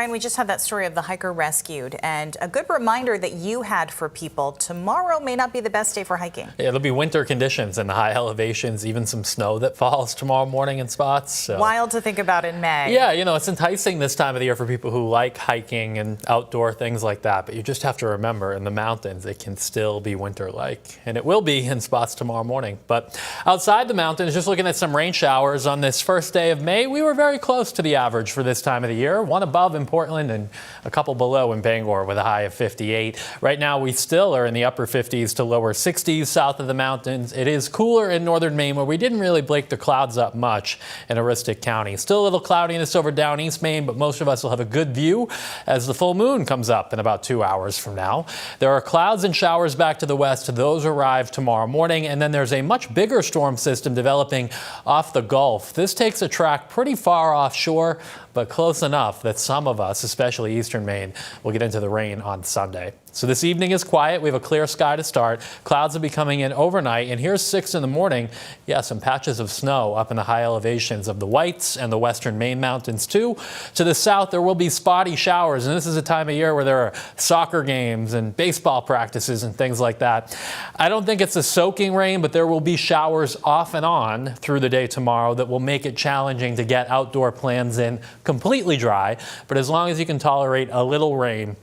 Ryan, we just had that story of the hiker rescued, and a good reminder that you had for people, tomorrow may not be the best day for hiking. Yeah, there'll be winter conditions in the high elevations, even some snow that falls tomorrow morning in spots. So. Wild to think about in May. Yeah, you know, it's enticing this time of the year for people who like hiking and outdoor things like that, but you just have to remember in the mountains it can still be winter-like, and it will be in spots tomorrow morning. But outside the mountains, just looking at some rain showers on this first day of May, we were very close to the average for this time of the year. One above in Portland and a couple below in Bangor with a high of 58. Right now we still are in the upper 50s to lower 60s south of the mountains. It is cooler in northern Maine where we didn't really break the clouds up much in Aroostook County. Still a little cloudiness over down East Maine, but most of us will have a good view as the full moon comes up in about 2 hours from now. There are clouds and showers back to the west. Those arrive tomorrow morning, and then there's a much bigger storm system developing off the Gulf. This takes a track pretty far offshore, but close enough that some of us, especially eastern Maine, will get into the rain on Sunday. So this evening is quiet. We have a clear sky to start. Clouds will be coming in overnight, and here's 6 in the morning. Yeah, some patches of snow up in the high elevations of the Whites and the western Maine mountains too. To the south, there will be spotty showers, and this is a time of year where there are soccer games and baseball practices and things like that. I don't think it's a soaking rain, but there will be showers off and on through the day tomorrow that will make it challenging to get outdoor plans in completely dry. But as long as you can tolerate a little rain,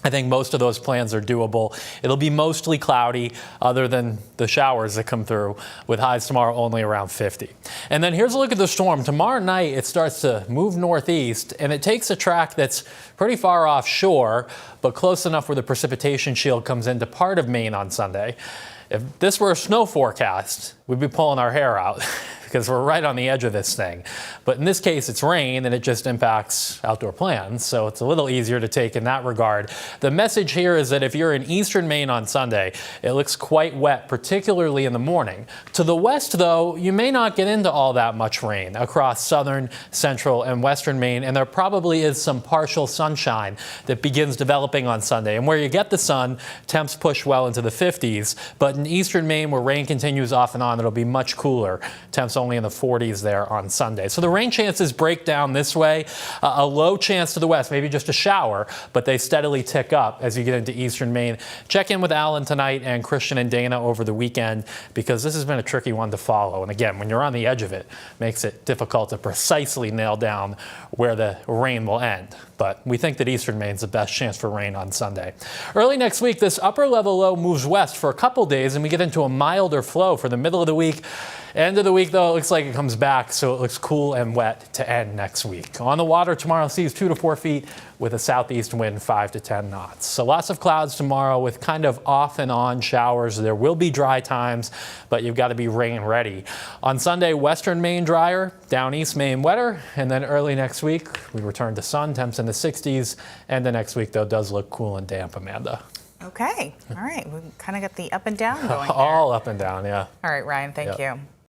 I think most of those plans are doable. It'll be mostly cloudy other than the showers that come through, with highs tomorrow only around 50. And then here's a look at the storm. Tomorrow night it starts to move northeast, and it takes a track that's pretty far offshore but close enough where the precipitation shield comes into part of Maine on Sunday. If this were a snow forecast, we'd be pulling our hair out because we're right on the edge of this thing. But in this case, it's rain and it just impacts outdoor plans, so it's a little easier to take in that regard. The message here is that if you're in eastern Maine on Sunday, it looks quite wet, particularly in the morning. To the west, though, you may not get into all that much rain across southern, central, and western Maine, and there probably is some partial sunshine that begins developing on Sunday. And where you get the sun, temps push well into the 50s, but in eastern Maine, where rain continues off and on, it'll be much cooler. Temps only in the 40s there on Sunday. So the rain chances break down this way. A low chance to the west, maybe just a shower, but they steadily tick up as you get into eastern Maine. Check in with Alan tonight and Christian and Dana over the weekend, because this has been a tricky one to follow. And again, when you're on the edge of it, makes it difficult to precisely nail down where the rain will end. But we think that eastern Maine's the best chance for rain on Sunday. Early next week, this upper level low moves west for a couple days, and we get into a milder flow for the middle of the week. End of the week, though, it looks like it comes back, so it looks cool and wet to end next week. On the water tomorrow, seas 2 to 4 feet with a southeast wind 5 to 10 knots. So lots of clouds tomorrow with kind of off and on showers. There will be dry times, but you've got to be rain ready. On Sunday, western Maine drier, down east Maine wetter, and then early next week we return to sun, temps in the 60s. And the next week, though, does look cool and damp, Amanda. Okay. All right. We kind of got the up and down going there. All up and down, yeah. All right, Ryan. Thank you.